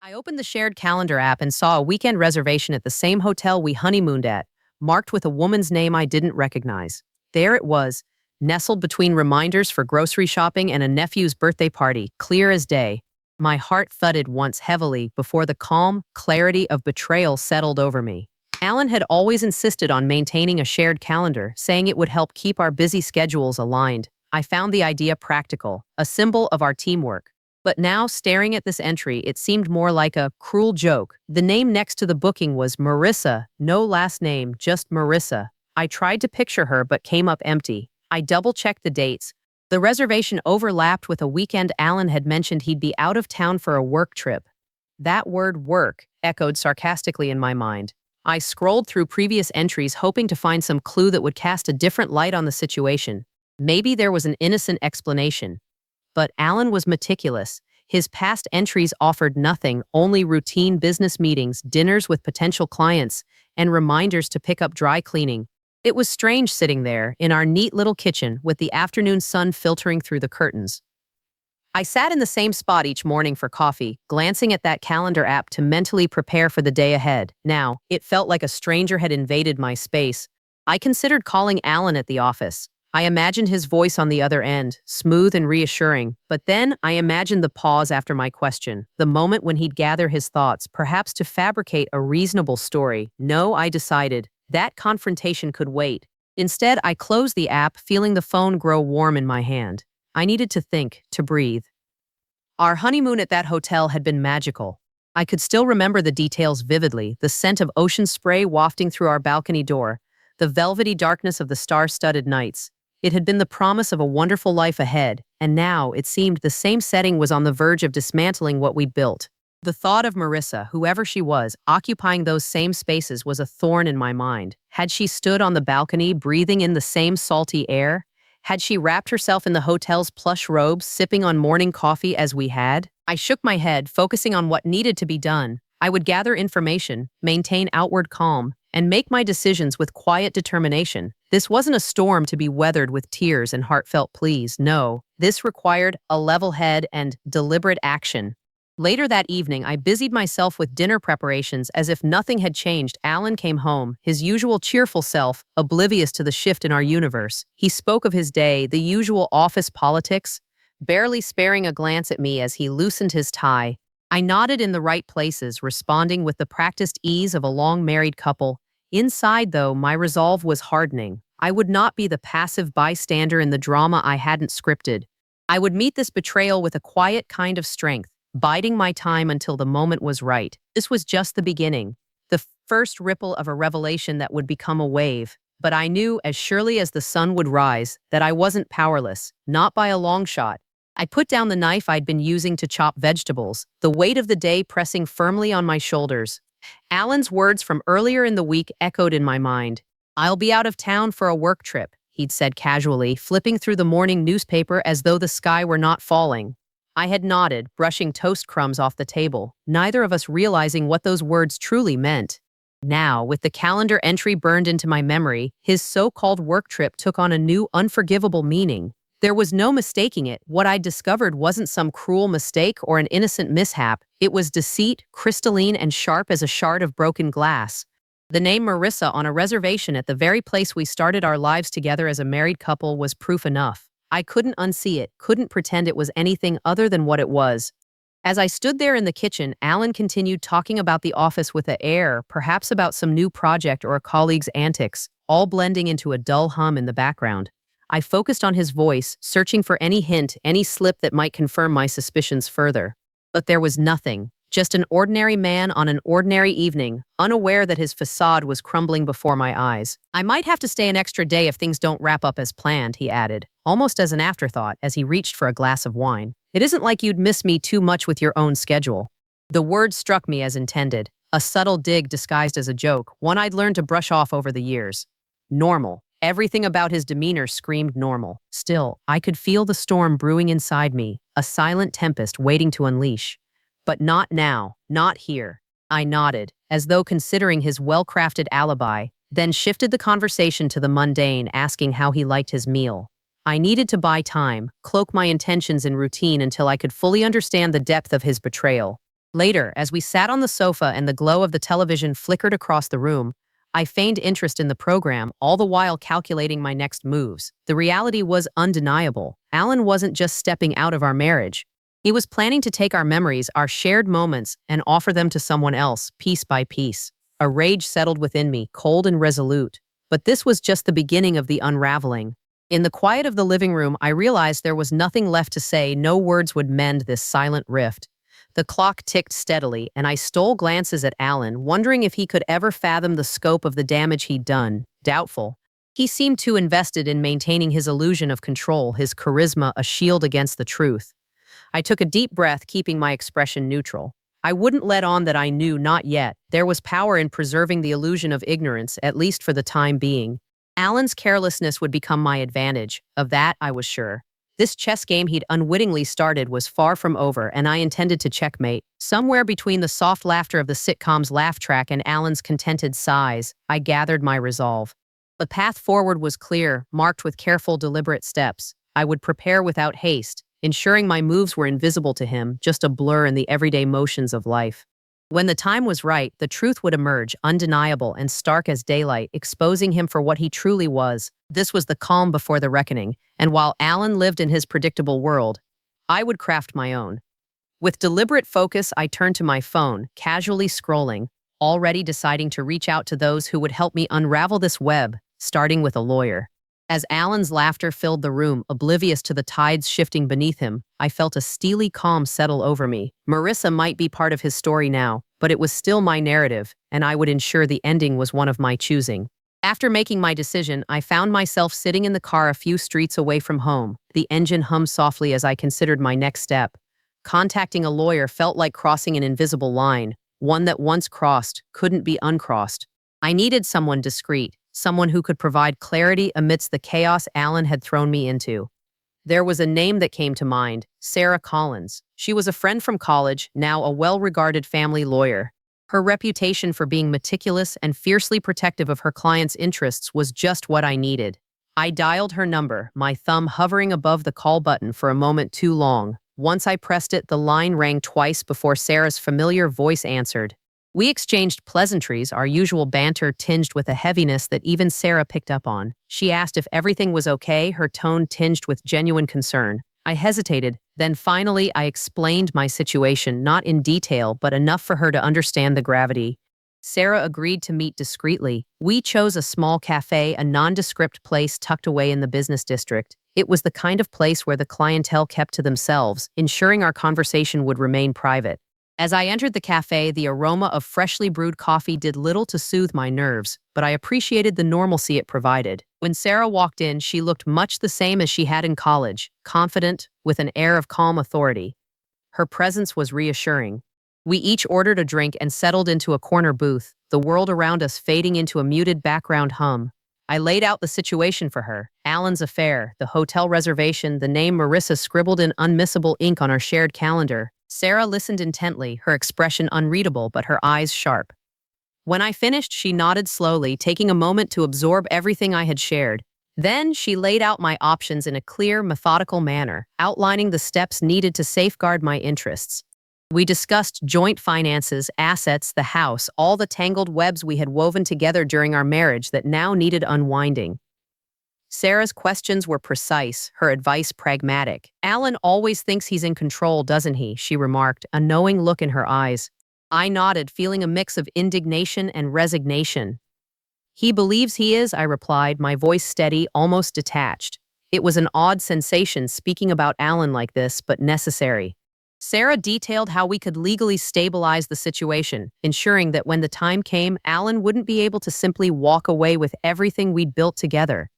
I opened the shared calendar app and saw a weekend reservation at the same hotel we honeymooned at, marked with a woman's name I didn't recognize. There it was, nestled between reminders for grocery shopping and a nephew's birthday party, clear as day. My heart thudded once heavily before the calm clarity of betrayal settled over me. Alan had always insisted on maintaining a shared calendar, saying it would help keep our busy schedules aligned. I found the idea practical, a symbol of our teamwork. But now, staring at this entry, it seemed more like a cruel joke. The name next to the booking was Marissa, no last name, just Marissa. I tried to picture her but came up empty. I double-checked the dates. The reservation overlapped with a weekend Alan had mentioned he'd be out of town for a work trip. That word work echoed sarcastically in my mind. I scrolled through previous entries hoping to find some clue that would cast a different light on the situation. Maybe there was an innocent explanation. But Alan was meticulous. His past entries offered nothing, only routine business meetings, dinners with potential clients, and reminders to pick up dry cleaning. It was strange sitting there, in our neat little kitchen, with the afternoon sun filtering through the curtains. I sat in the same spot each morning for coffee, glancing at that calendar app to mentally prepare for the day ahead. Now, it felt like a stranger had invaded my space. I considered calling Alan at the office. I imagined his voice on the other end, smooth and reassuring, but then I imagined the pause after my question, the moment when he'd gather his thoughts, perhaps to fabricate a reasonable story. No, I decided, that confrontation could wait. Instead, I closed the app, feeling the phone grow warm in my hand. I needed to think, to breathe. Our honeymoon at that hotel had been magical. I could still remember the details vividly, the scent of ocean spray wafting through our balcony door, the velvety darkness of the star-studded nights. It had been the promise of a wonderful life ahead, and now, it seemed, the same setting was on the verge of dismantling what we'd built. The thought of Marissa, whoever she was, occupying those same spaces was a thorn in my mind. Had she stood on the balcony, breathing in the same salty air? Had she wrapped herself in the hotel's plush robes, sipping on morning coffee as we had? I shook my head, focusing on what needed to be done. I would gather information, maintain outward calm, and make my decisions with quiet determination. This wasn't a storm to be weathered with tears and heartfelt pleas. No, this required a level head and deliberate action. Later that evening, I busied myself with dinner preparations as if nothing had changed. Alan came home, his usual cheerful self, oblivious to the shift in our universe. He spoke of his day, the usual office politics, barely sparing a glance at me as he loosened his tie. I nodded in the right places, responding with the practiced ease of a long-married couple. Inside, though, my resolve was hardening. I would not be the passive bystander in the drama I hadn't scripted. I would meet this betrayal with a quiet kind of strength, biding my time until the moment was right. This was just the beginning, the first ripple of a revelation that would become a wave. But I knew, as surely as the sun would rise, that I wasn't powerless, not by a long shot. I put down the knife I'd been using to chop vegetables, the weight of the day pressing firmly on my shoulders. Alan's words from earlier in the week echoed in my mind. "I'll be out of town for a work trip," he'd said casually, flipping through the morning newspaper as though the sky were not falling. I had nodded, brushing toast crumbs off the table, neither of us realizing what those words truly meant. Now, with the calendar entry burned into my memory, his so-called work trip took on a new, unforgivable meaning. There was no mistaking it. What I discovered wasn't some cruel mistake or an innocent mishap. It was deceit, crystalline and sharp as a shard of broken glass. The name Marissa on a reservation at the very place we started our lives together as a married couple was proof enough. I couldn't unsee it, couldn't pretend it was anything other than what it was. As I stood there in the kitchen, Alan continued talking about the office with an air, perhaps about some new project or a colleague's antics, all blending into a dull hum in the background. I focused on his voice, searching for any hint, any slip that might confirm my suspicions further. But there was nothing. Just an ordinary man on an ordinary evening, unaware that his facade was crumbling before my eyes. "I might have to stay an extra day if things don't wrap up as planned," he added, almost as an afterthought as he reached for a glass of wine. "It isn't like you'd miss me too much with your own schedule." The word struck me as intended, a subtle dig disguised as a joke, one I'd learned to brush off over the years. Normal. Everything about his demeanor screamed normal. Still, I could feel the storm brewing inside me, a silent tempest waiting to unleash. But not now, not here. I nodded, as though considering his well-crafted alibi, then shifted the conversation to the mundane, asking how he liked his meal. I needed to buy time, cloak my intentions in routine until I could fully understand the depth of his betrayal. Later, as we sat on the sofa and the glow of the television flickered across the room, I feigned interest in the program, all the while calculating my next moves. The reality was undeniable. Alan wasn't just stepping out of our marriage. He was planning to take our memories, our shared moments, and offer them to someone else, piece by piece. A rage settled within me, cold and resolute. But this was just the beginning of the unraveling. In the quiet of the living room, I realized there was nothing left to say. No words would mend this silent rift. The clock ticked steadily, and I stole glances at Alan, wondering if he could ever fathom the scope of the damage he'd done. Doubtful. He seemed too invested in maintaining his illusion of control, his charisma a shield against the truth. I took a deep breath, keeping my expression neutral. I wouldn't let on that I knew, not yet. There was power in preserving the illusion of ignorance, at least for the time being. Alan's carelessness would become my advantage. Of that, I was sure. This chess game he'd unwittingly started was far from over, and I intended to checkmate. Somewhere between the soft laughter of the sitcom's laugh track and Alan's contented sighs, I gathered my resolve. The path forward was clear, marked with careful, deliberate steps. I would prepare without haste, ensuring my moves were invisible to him, just a blur in the everyday motions of life. When the time was right, the truth would emerge, undeniable and stark as daylight, exposing him for what he truly was. This was the calm before the reckoning, and while Alan lived in his predictable world, I would craft my own. With deliberate focus, I turned to my phone, casually scrolling, already deciding to reach out to those who would help me unravel this web, starting with a lawyer. As Alan's laughter filled the room, oblivious to the tides shifting beneath him, I felt a steely calm settle over me. Marissa might be part of his story now, but it was still my narrative, and I would ensure the ending was one of my choosing. After making my decision, I found myself sitting in the car a few streets away from home. The engine hummed softly as I considered my next step. Contacting a lawyer felt like crossing an invisible line, one that once crossed couldn't be uncrossed. I needed someone discreet, someone who could provide clarity amidst the chaos Alan had thrown me into. There was a name that came to mind, Sarah Collins. She was a friend from college, now a well-regarded family lawyer. Her reputation for being meticulous and fiercely protective of her clients' interests was just what I needed. I dialed her number, my thumb hovering above the call button for a moment too long. Once I pressed it, the line rang twice before Sarah's familiar voice answered. We exchanged pleasantries, our usual banter tinged with a heaviness that even Sarah picked up on. She asked if everything was okay, her tone tinged with genuine concern. I hesitated, then finally I explained my situation, not in detail, but enough for her to understand the gravity. Sarah agreed to meet discreetly. We chose a small cafe, a nondescript place tucked away in the business district. It was the kind of place where the clientele kept to themselves, ensuring our conversation would remain private. As I entered the cafe, the aroma of freshly brewed coffee did little to soothe my nerves, but I appreciated the normalcy it provided. When Sarah walked in, she looked much the same as she had in college, confident, with an air of calm authority. Her presence was reassuring. We each ordered a drink and settled into a corner booth, the world around us fading into a muted background hum. I laid out the situation for her: Alan's affair, the hotel reservation, the name Marissa scribbled in unmissable ink on our shared calendar. Sarah listened intently, her expression unreadable but her eyes sharp. When I finished, she nodded slowly, taking a moment to absorb everything I had shared. Then she laid out my options in a clear, methodical manner, outlining the steps needed to safeguard my interests. We discussed joint finances, assets, the house, all the tangled webs we had woven together during our marriage that now needed unwinding. Sarah's questions were precise, her advice pragmatic. Alan always thinks he's in control, doesn't he? She remarked, a knowing look in her eyes. I nodded, feeling a mix of indignation and resignation. He believes he is, I replied, my voice steady, almost detached. It was an odd sensation speaking about Alan like this, but necessary. Sarah detailed how we could legally stabilize the situation, ensuring that when the time came, Alan wouldn't be able to simply walk away with everything we'd built together.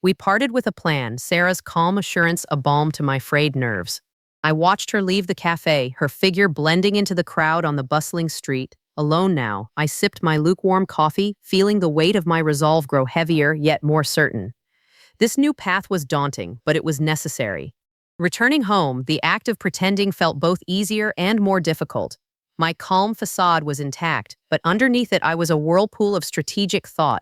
We parted with a plan, Sarah's calm assurance a balm to my frayed nerves. I watched her leave the cafe, her figure blending into the crowd on the bustling street. Alone now, I sipped my lukewarm coffee, feeling the weight of my resolve grow heavier yet more certain. This new path was daunting, but it was necessary. Returning home, the act of pretending felt both easier and more difficult. My calm facade was intact, but underneath it I was a whirlpool of strategic thought.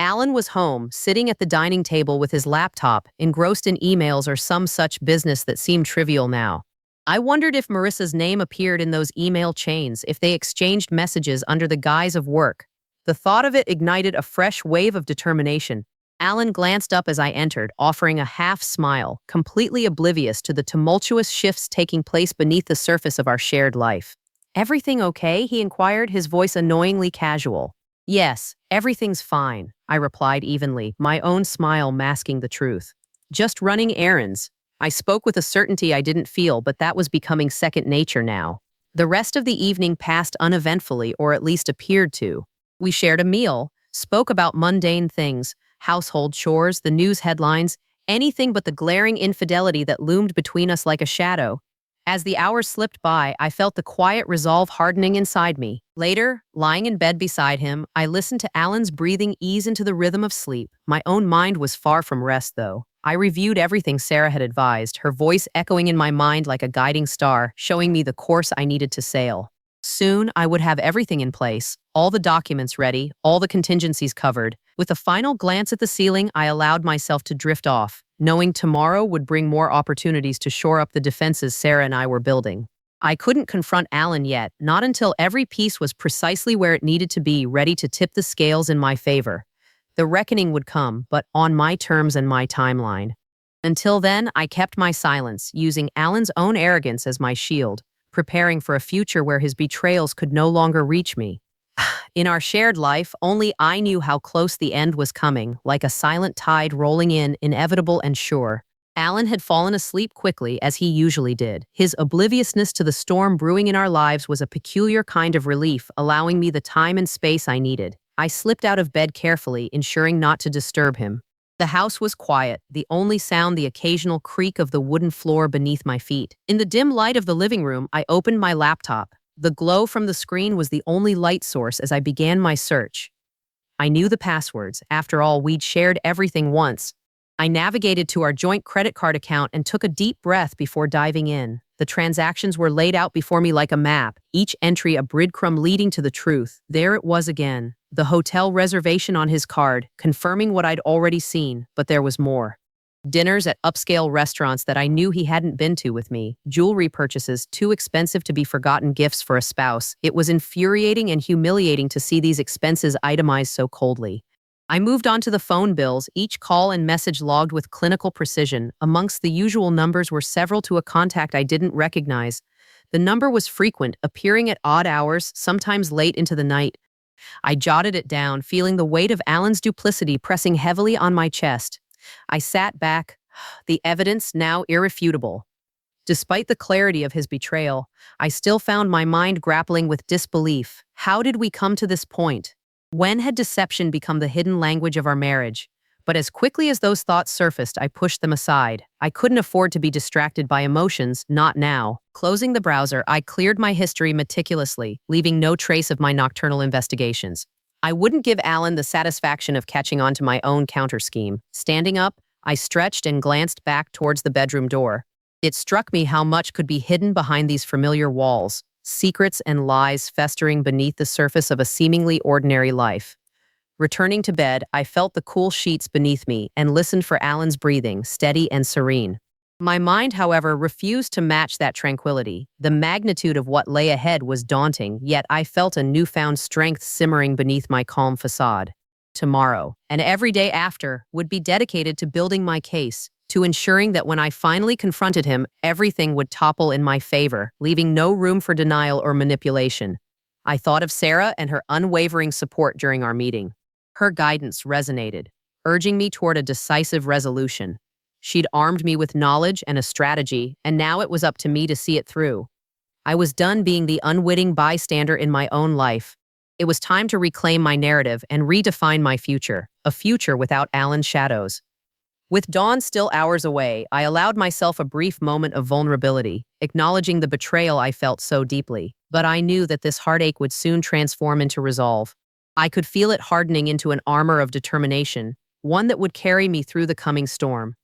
Alan was home, sitting at the dining table with his laptop, engrossed in emails or some such business that seemed trivial now. I wondered if Marissa's name appeared in those email chains, if they exchanged messages under the guise of work. The thought of it ignited a fresh wave of determination. Alan glanced up as I entered, offering a half smile, completely oblivious to the tumultuous shifts taking place beneath the surface of our shared life. "Everything okay?" he inquired, his voice annoyingly casual. "Yes, everything's fine," I replied evenly, my own smile masking the truth. "Just running errands." I spoke with a certainty I didn't feel, but that was becoming second nature now. The rest of the evening passed uneventfully, or at least appeared to. We shared a meal, spoke about mundane things, household chores, the news headlines, anything but the glaring infidelity that loomed between us like a shadow. As the hours slipped by, I felt the quiet resolve hardening inside me. Later, lying in bed beside him, I listened to Alan's breathing ease into the rhythm of sleep. My own mind was far from rest, though. I reviewed everything Sarah had advised, her voice echoing in my mind like a guiding star, showing me the course I needed to sail. Soon, I would have everything in place, all the documents ready, all the contingencies covered. With a final glance at the ceiling, I allowed myself to drift off, knowing tomorrow would bring more opportunities to shore up the defenses Sarah and I were building. I couldn't confront Alan yet, not until every piece was precisely where it needed to be, ready to tip the scales in my favor. The reckoning would come, but on my terms and my timeline. Until then, I kept my silence, using Alan's own arrogance as my shield, preparing for a future where his betrayals could no longer reach me. In our shared life, only I knew how close the end was coming, like a silent tide rolling in, inevitable and sure. Alan had fallen asleep quickly, as he usually did. His obliviousness to the storm brewing in our lives was a peculiar kind of relief, allowing me the time and space I needed. I slipped out of bed carefully, ensuring not to disturb him. The house was quiet, the only sound the occasional creak of the wooden floor beneath my feet. In the dim light of the living room, I opened my laptop. The glow from the screen was the only light source as I began my search. I knew the passwords. After all, we'd shared everything once. I navigated to our joint credit card account and took a deep breath before diving in. The transactions were laid out before me like a map, each entry a breadcrumb leading to the truth. There it was again, the hotel reservation on his card, confirming what I'd already seen, but there was more. Dinners at upscale restaurants that I knew he hadn't been to with me, jewelry purchases too expensive to be forgotten, gifts for a spouse. It was infuriating and humiliating to see these expenses itemized so coldly. I moved on to the phone bills, each call and message logged with clinical precision. Amongst the usual numbers were several to a contact I didn't recognize. The number was frequent, appearing at odd hours, sometimes late into the night. I jotted it down, feeling the weight of Alan's duplicity pressing heavily on my chest. I sat back, the evidence now irrefutable. Despite the clarity of his betrayal, I still found my mind grappling with disbelief. How did we come to this point? When had deception become the hidden language of our marriage? But as quickly as those thoughts surfaced, I pushed them aside. I couldn't afford to be distracted by emotions, not now. Closing the browser, I cleared my history meticulously, leaving no trace of my nocturnal investigations. I wouldn't give Alan the satisfaction of catching on to my own counter-scheme. Standing up, I stretched and glanced back towards the bedroom door. It struck me how much could be hidden behind these familiar walls, secrets and lies festering beneath the surface of a seemingly ordinary life. Returning to bed, I felt the cool sheets beneath me and listened for Alan's breathing, steady and serene. My mind, however, refused to match that tranquility. The magnitude of what lay ahead was daunting, yet I felt a newfound strength simmering beneath my calm facade. Tomorrow, and every day after, would be dedicated to building my case, to ensuring that when I finally confronted him, everything would topple in my favor, leaving no room for denial or manipulation. I thought of Sarah and her unwavering support during our meeting. Her guidance resonated, urging me toward a decisive resolution. She'd armed me with knowledge and a strategy, and now it was up to me to see it through. I was done being the unwitting bystander in my own life. It was time to reclaim my narrative and redefine my future, a future without Alan's shadows. With dawn still hours away, I allowed myself a brief moment of vulnerability, acknowledging the betrayal I felt so deeply. But I knew that this heartache would soon transform into resolve. I could feel it hardening into an armor of determination, one that would carry me through the coming storm.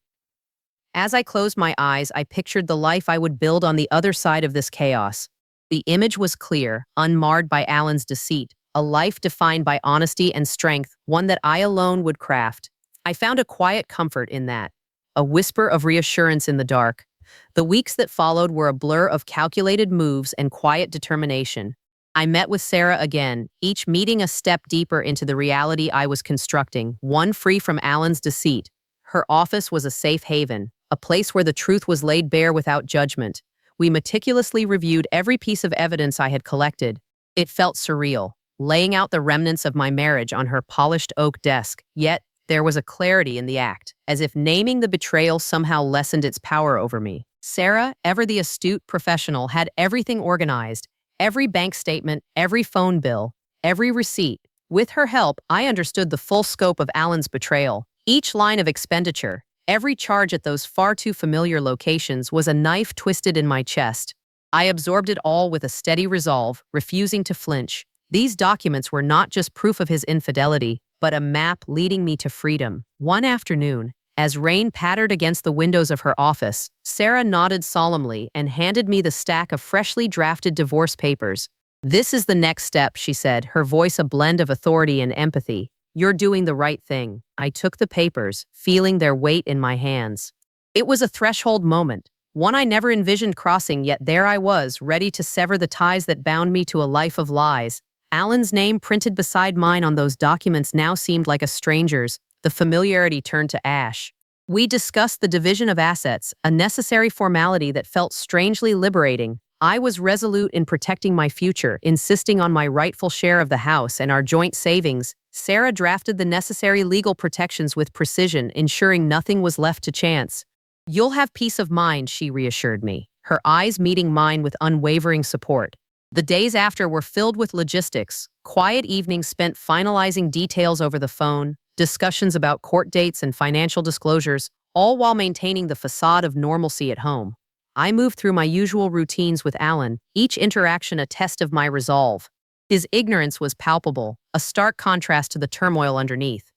As I closed my eyes, I pictured the life I would build on the other side of this chaos. The image was clear, unmarred by Alan's deceit, a life defined by honesty and strength, one that I alone would craft. I found a quiet comfort in that, a whisper of reassurance in the dark. The weeks that followed were a blur of calculated moves and quiet determination. I met with Sarah again, each meeting a step deeper into the reality I was constructing, one free from Alan's deceit. Her office was a safe haven, a place where the truth was laid bare without judgment. We meticulously reviewed every piece of evidence I had collected. It felt surreal, laying out the remnants of my marriage on her polished oak desk, yet there was a clarity in the act, as if naming the betrayal somehow lessened its power over me. Sarah, ever the astute professional, had everything organized, every bank statement, every phone bill, every receipt. With her help, I understood the full scope of Alan's betrayal. Each line of expenditure, every charge at those far too familiar locations was a knife twisted in my chest. I absorbed it all with a steady resolve, refusing to flinch. These documents were not just proof of his infidelity, but a map leading me to freedom. One afternoon, as rain pattered against the windows of her office, Sarah nodded solemnly and handed me the stack of freshly drafted divorce papers. "This is the next step," she said, her voice a blend of authority and empathy. "You're doing the right thing." I took the papers, feeling their weight in my hands. It was a threshold moment, one I never envisioned crossing, yet there I was, ready to sever the ties that bound me to a life of lies. Alan's name printed beside mine on those documents now seemed like a stranger's. The familiarity turned to ash. We discussed the division of assets, a necessary formality that felt strangely liberating. I was resolute in protecting my future, insisting on my rightful share of the house and our joint savings. Sarah drafted the necessary legal protections with precision, ensuring nothing was left to chance. "You'll have peace of mind," she reassured me, her eyes meeting mine with unwavering support. The days after were filled with logistics, quiet evenings spent finalizing details over the phone, discussions about court dates and financial disclosures, all while maintaining the facade of normalcy at home. I moved through my usual routines with Alan, each interaction a test of my resolve. His ignorance was palpable, a stark contrast to the turmoil underneath.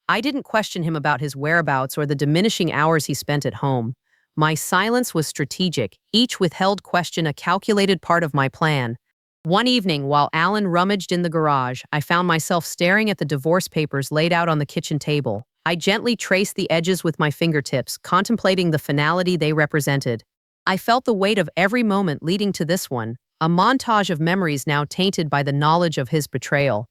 I didn't question him about his whereabouts or the diminishing hours he spent at home. My silence was strategic, each withheld question a calculated part of my plan. One evening, while Alan rummaged in the garage, I found myself staring at the divorce papers laid out on the kitchen table. I gently traced the edges with my fingertips, contemplating the finality they represented. I felt the weight of every moment leading to this one, a montage of memories now tainted by the knowledge of his betrayal.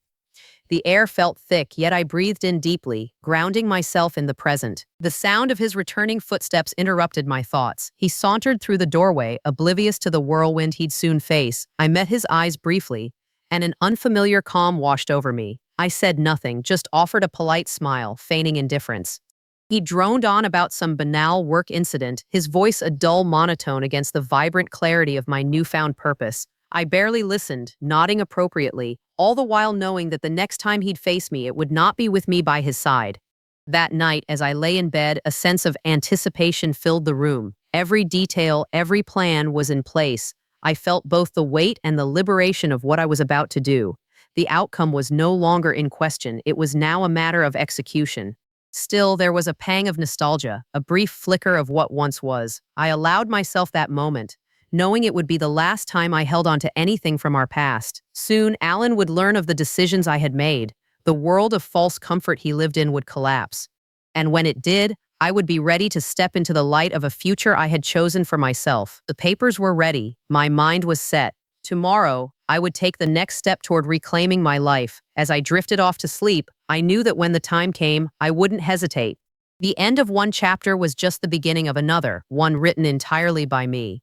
The air felt thick, yet I breathed in deeply, grounding myself in the present. The sound of his returning footsteps interrupted my thoughts. He sauntered through the doorway, oblivious to the whirlwind he'd soon face. I met his eyes briefly, and an unfamiliar calm washed over me. I said nothing, just offered a polite smile, feigning indifference. He droned on about some banal work incident, his voice a dull monotone against the vibrant clarity of my newfound purpose. I barely listened, nodding appropriately, all the while knowing that the next time he'd face me, it would not be with me by his side. That night, as I lay in bed, a sense of anticipation filled the room. Every detail, every plan was in place. I felt both the weight and the liberation of what I was about to do. The outcome was no longer in question, it was now a matter of execution. Still, there was a pang of nostalgia, a brief flicker of what once was. I allowed myself that moment, knowing it would be the last time I held on to anything from our past. Soon, Alan would learn of the decisions I had made. The world of false comfort he lived in would collapse. And when it did, I would be ready to step into the light of a future I had chosen for myself. The papers were ready. My mind was set. Tomorrow, I would take the next step toward reclaiming my life. As I drifted off to sleep, I knew that when the time came, I wouldn't hesitate. The end of one chapter was just the beginning of another, one written entirely by me.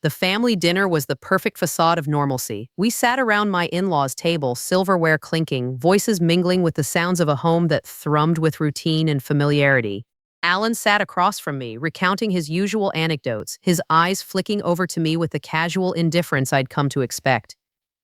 The family dinner was the perfect facade of normalcy. We sat around my in-laws' table, silverware clinking, voices mingling with the sounds of a home that thrummed with routine and familiarity. Alan sat across from me, recounting his usual anecdotes, his eyes flicking over to me with the casual indifference I'd come to expect.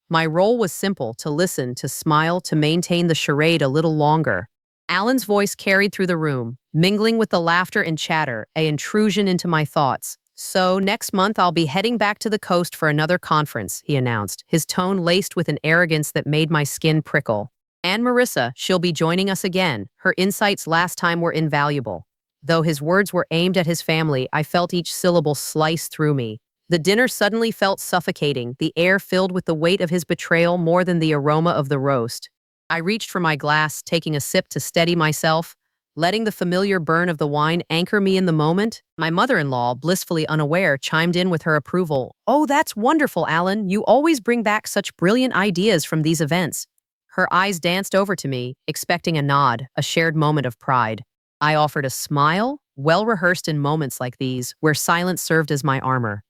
My role was simple: to listen, to smile, to maintain the charade a little longer. Alan's voice carried through the room, mingling with the laughter and chatter, an intrusion into my thoughts. "So, next month I'll be heading back to the coast for another conference," he announced, his tone laced with an arrogance that made my skin prickle. "And Marissa, she'll be joining us again. Her insights last time were invaluable." Though his words were aimed at his family, I felt each syllable slice through me. The dinner suddenly felt suffocating, the air filled with the weight of his betrayal more than the aroma of the roast. I reached for my glass, taking a sip to steady myself. letting the familiar burn of the wine anchor me in the moment. My mother-in-law, blissfully unaware, chimed in with her approval. "Oh, that's wonderful, Alan. You always bring back such brilliant ideas from these events." Her eyes danced over to me, expecting a nod, a shared moment of pride. I offered a smile, well rehearsed in moments like these, where silence served as my armor.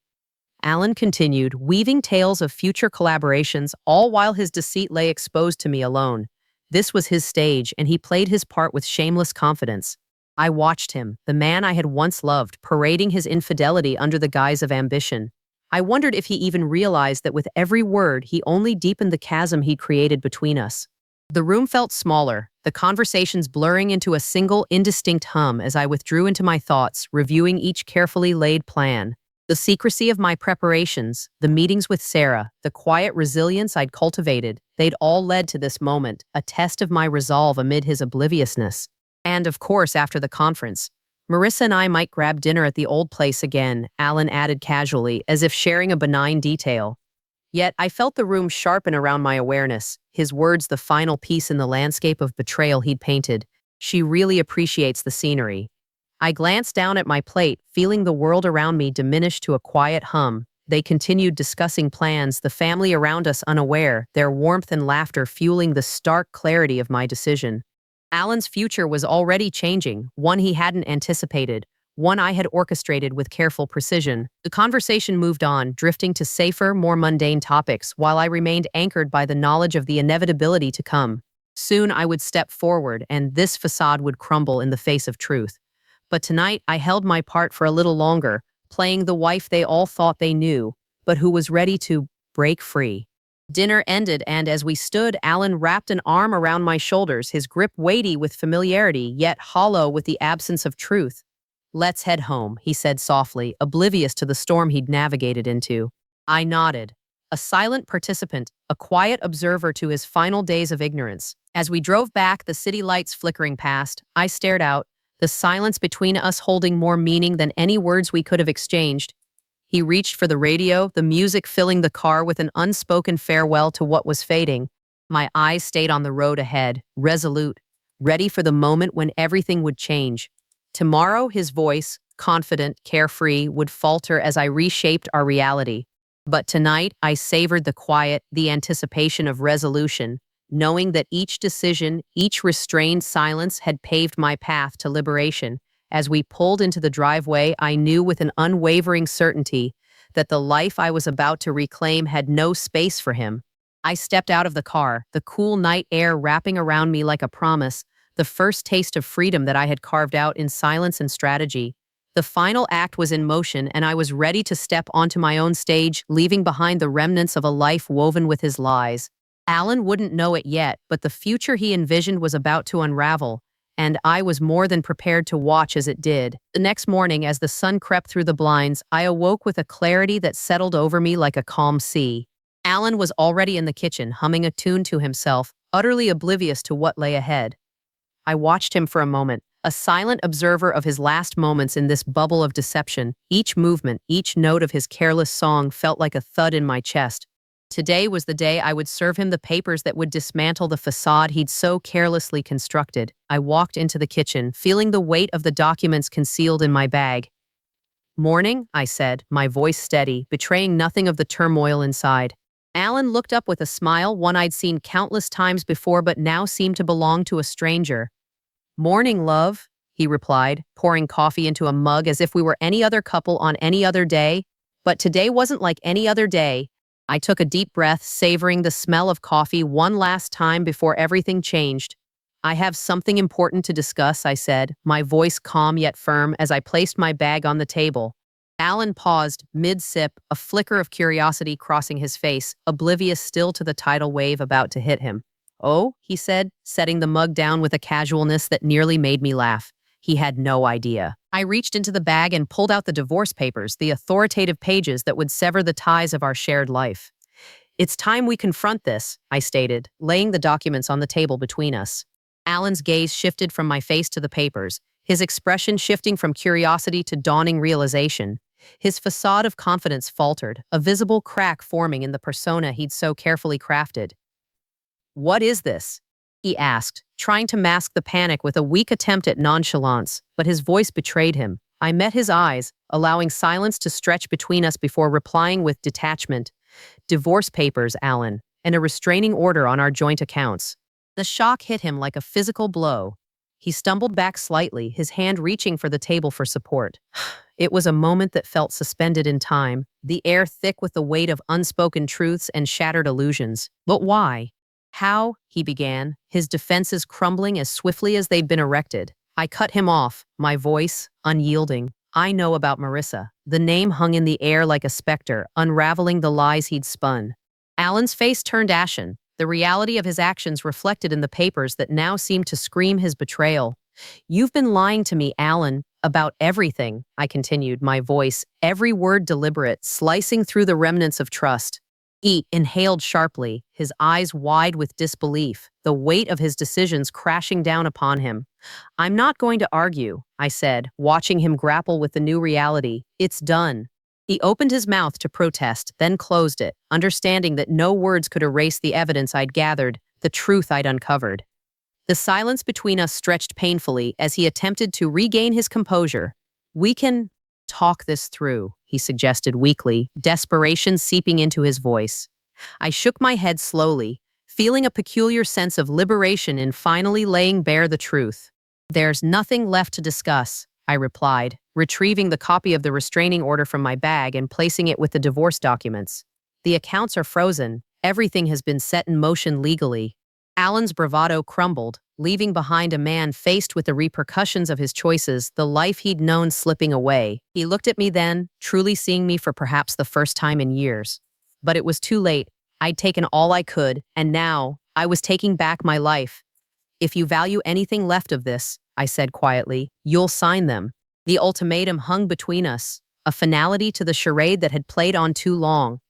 Alan continued, weaving tales of future collaborations, all while his deceit lay exposed to me alone. This was his stage, and he played his part with shameless confidence. I watched him, the man I had once loved, parading his infidelity under the guise of ambition. I wondered if he even realized that with every word, he only deepened the chasm he'd created between us. The room felt smaller, the conversations blurring into a single, indistinct hum as I withdrew into my thoughts, reviewing each carefully laid plan. The secrecy of my preparations, the meetings with Sarah, the quiet resilience I'd cultivated, they'd all led to this moment, a test of my resolve amid his obliviousness. And, of course, after the conference, Marissa and I might grab dinner at the old place again, Alan added casually, as if sharing a benign detail. Yet I felt the room sharpen around my awareness, his words the final piece in the landscape of betrayal he'd painted. She really appreciates the scenery. I glanced down at my plate, feeling the world around me diminish to a quiet hum. They continued discussing plans, the family around us unaware, their warmth and laughter fueling the stark clarity of my decision. Alan's future was already changing, one he hadn't anticipated, one I had orchestrated with careful precision. The conversation moved on, drifting to safer, more mundane topics, while I remained anchored by the knowledge of the inevitability to come. Soon I would step forward, and this facade would crumble in the face of truth. But tonight I held my part for a little longer, playing the wife they all thought they knew, but who was ready to break free. Dinner ended, and as we stood, Alan wrapped an arm around my shoulders, his grip weighty with familiarity, yet hollow with the absence of truth. "Let's head home," he said softly, oblivious to the storm he'd navigated into. I nodded, a silent participant, a quiet observer to his final days of ignorance. As we drove back, the city lights flickering past, I stared out, the silence between us holding more meaning than any words we could have exchanged. He reached for the radio, the music filling the car with an unspoken farewell to what was fading. My eyes stayed on the road ahead, resolute, ready for the moment when everything would change. Tomorrow, his voice, confident, carefree, would falter as I reshaped our reality. But tonight, I savored the quiet, the anticipation of resolution, knowing that each decision, each restrained silence had paved my path to liberation. As we pulled into the driveway, I knew with an unwavering certainty that the life I was about to reclaim had no space for him. I stepped out of the car, the cool night air wrapping around me like a promise, the first taste of freedom that I had carved out in silence and strategy. The final act was in motion, and I was ready to step onto my own stage, leaving behind the remnants of a life woven with his lies. Alan wouldn't know it yet, but the future he envisioned was about to unravel, and I was more than prepared to watch as it did. The next morning, as the sun crept through the blinds, I awoke with a clarity that settled over me like a calm sea. Alan was already in the kitchen, humming a tune to himself, utterly oblivious to what lay ahead. I watched him for a moment, a silent observer of his last moments in this bubble of deception. Each movement, each note of his careless song felt like a thud in my chest. Today was the day I would serve him the papers that would dismantle the facade he'd so carelessly constructed. I walked into the kitchen, feeling the weight of the documents concealed in my bag. "Morning," I said, my voice steady, betraying nothing of the turmoil inside. Alan looked up with a smile, one I'd seen countless times before but now seemed to belong to a stranger. "Morning, love," he replied, pouring coffee into a mug as if we were any other couple on any other day. But today wasn't like any other day. I took a deep breath, savoring the smell of coffee one last time before everything changed. "I have something important to discuss," I said, my voice calm yet firm as I placed my bag on the table. Alan paused, mid-sip, a flicker of curiosity crossing his face, oblivious still to the tidal wave about to hit him. "Oh," he said, setting the mug down with a casualness that nearly made me laugh. He had no idea. I reached into the bag and pulled out the divorce papers, the authoritative pages that would sever the ties of our shared life. "It's time we confront this," I stated, laying the documents on the table between us. Alan's gaze shifted from my face to the papers, his expression shifting from curiosity to dawning realization. His facade of confidence faltered, a visible crack forming in the persona he'd so carefully crafted. "What is this?" he asked, trying to mask the panic with a weak attempt at nonchalance, but his voice betrayed him. I met his eyes, allowing silence to stretch between us before replying with detachment. Divorce papers, Alan, and a restraining order on our joint accounts. The shock hit him like a physical blow. He stumbled back slightly, his hand reaching for the table for support. It was a moment that felt suspended in time, the air thick with the weight of unspoken truths and shattered illusions. But why? How? He began, his defenses crumbling as swiftly as they'd been erected. I cut him off, my voice unyielding. I know about Marissa. The name hung in the air like a specter, unraveling the lies he'd spun. Alan's face turned ashen, the reality of his actions reflected in the papers that now seemed to scream his betrayal. You've been lying to me, Alan, about everything, I continued, my voice, every word deliberate, slicing through the remnants of trust. He inhaled sharply, his eyes wide with disbelief, the weight of his decisions crashing down upon him. I'm not going to argue, I said, watching him grapple with the new reality. It's done. He opened his mouth to protest, then closed it, understanding that no words could erase the evidence I'd gathered, the truth I'd uncovered. The silence between us stretched painfully as he attempted to regain his composure. We can talk this through, he suggested weakly, desperation seeping into his voice. I shook my head slowly, feeling a peculiar sense of liberation in finally laying bare the truth. There's nothing left to discuss, I replied, retrieving the copy of the restraining order from my bag and placing it with the divorce documents. The accounts are frozen. Everything has been set in motion legally. Alan's bravado crumbled, leaving behind a man faced with the repercussions of his choices, the life he'd known slipping away. He looked at me then, truly seeing me for perhaps the first time in years. But it was too late. I'd taken all I could, and now I was taking back my life. If you value anything left of this, I said quietly, you'll sign them. The ultimatum hung between us, a finality to the charade that had played on too long.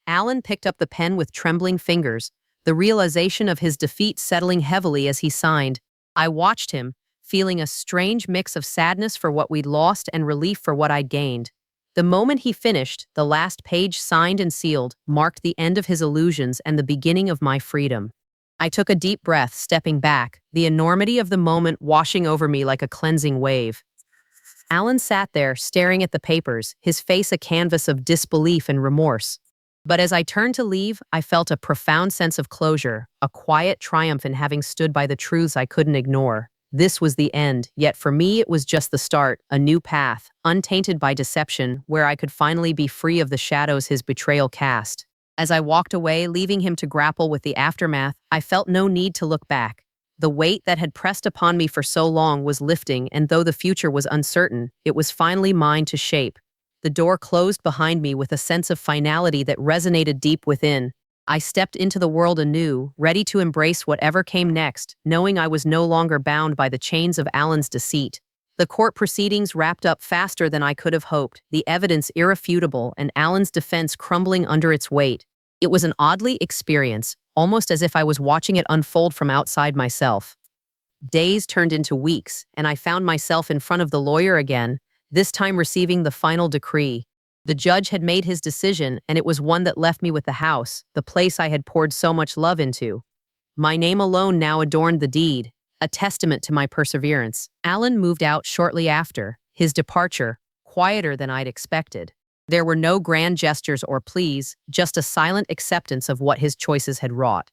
Alan picked up the pen with trembling fingers, the realization of his defeat settling heavily as he signed. I watched him, feeling a strange mix of sadness for what we'd lost and relief for what I'd gained. The moment he finished, the last page signed and sealed, marked the end of his illusions and the beginning of my freedom. I took a deep breath, stepping back, the enormity of the moment washing over me like a cleansing wave. Alan sat there, staring at the papers, his face a canvas of disbelief and remorse. But as I turned to leave, I felt a profound sense of closure, a quiet triumph in having stood by the truths I couldn't ignore. This was the end, yet for me it was just the start, a new path, untainted by deception, where I could finally be free of the shadows his betrayal cast. As I walked away, leaving him to grapple with the aftermath, I felt no need to look back. The weight that had pressed upon me for so long was lifting, and though the future was uncertain, it was finally mine to shape. The door closed behind me with a sense of finality that resonated deep within. I stepped into the world anew, ready to embrace whatever came next, knowing I was no longer bound by the chains of Alan's deceit. The court proceedings wrapped up faster than I could have hoped, the evidence irrefutable and Alan's defense crumbling under its weight. It was an oddly experience, almost as if I was watching it unfold from outside myself. Days turned into weeks, and I found myself in front of the lawyer again, this time receiving the final decree. The judge had made his decision, and it was one that left me with the house, the place I had poured so much love into. My name alone now adorned the deed, a testament to my perseverance. Alan moved out shortly after, his departure, quieter than I'd expected. There were no grand gestures or pleas, just a silent acceptance of what his choices had wrought.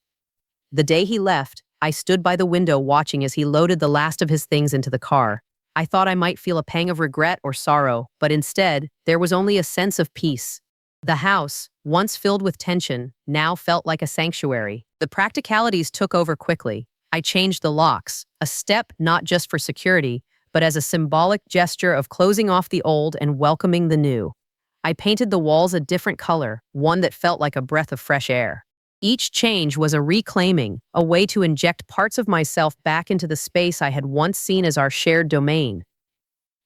The day he left, I stood by the window watching as he loaded the last of his things into the car. I thought I might feel a pang of regret or sorrow, but instead, there was only a sense of peace. The house, once filled with tension, now felt like a sanctuary. The practicalities took over quickly. I changed the locks, a step not just for security, but as a symbolic gesture of closing off the old and welcoming the new. I painted the walls a different color, one that felt like a breath of fresh air. Each change was a reclaiming, a way to inject parts of myself back into the space I had once seen as our shared domain.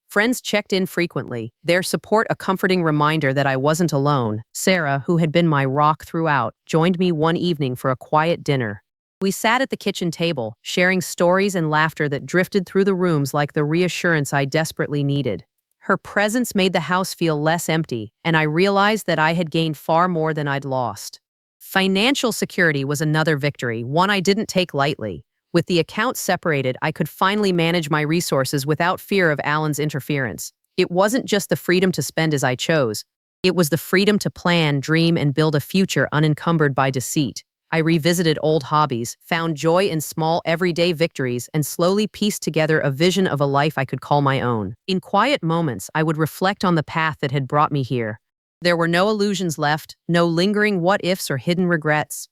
Friends checked in frequently, their support a comforting reminder that I wasn't alone. Sarah, who had been my rock throughout, joined me one evening for a quiet dinner. We sat at the kitchen table, sharing stories and laughter that drifted through the rooms like the reassurance I desperately needed. Her presence made the house feel less empty, and I realized that I had gained far more than I'd lost. Financial security was another victory, one I didn't take lightly. With the accounts separated, I could finally manage my resources without fear of Alan's interference. It wasn't just the freedom to spend as I chose. It was the freedom to plan, dream, and build a future unencumbered by deceit. I revisited old hobbies, found joy in small, everyday victories, and slowly pieced together a vision of a life I could call my own. In quiet moments, I would reflect on the path that had brought me here. There were no illusions left, no lingering what-ifs or hidden regrets.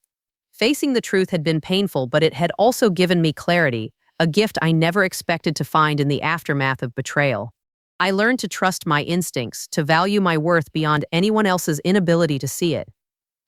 Facing the truth had been painful, but it had also given me clarity, a gift I never expected to find in the aftermath of betrayal. I learned to trust my instincts, to value my worth beyond anyone else's inability to see it.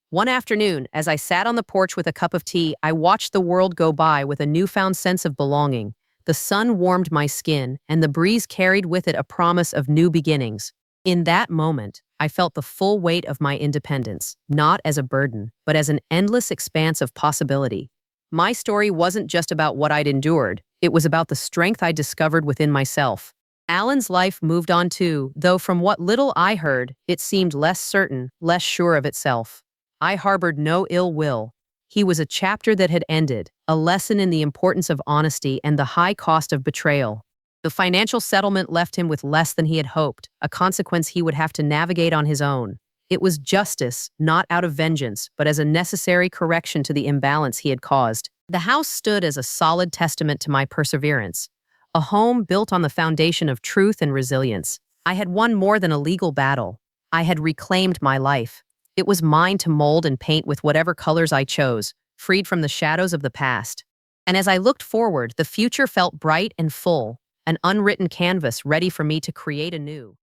One afternoon, as I sat on the porch with a cup of tea, I watched the world go by with a newfound sense of belonging. The sun warmed my skin, and the breeze carried with it a promise of new beginnings. In that moment, I felt the full weight of my independence, not as a burden, but as an endless expanse of possibility. My story wasn't just about what I'd endured, it was about the strength I discovered within myself. Alan's life moved on too, though from what little I heard, it seemed less certain, less sure of itself. I harbored no ill will. He was a chapter that had ended, a lesson in the importance of honesty and the high cost of betrayal. The financial settlement left him with less than he had hoped, a consequence he would have to navigate on his own. It was justice, not out of vengeance, but as a necessary correction to the imbalance he had caused. The house stood as a solid testament to my perseverance, a home built on the foundation of truth and resilience. I had won more than a legal battle. I had reclaimed my life. It was mine to mold and paint with whatever colors I chose, freed from the shadows of the past. And as I looked forward, the future felt bright and full, an unwritten canvas ready for me to create anew.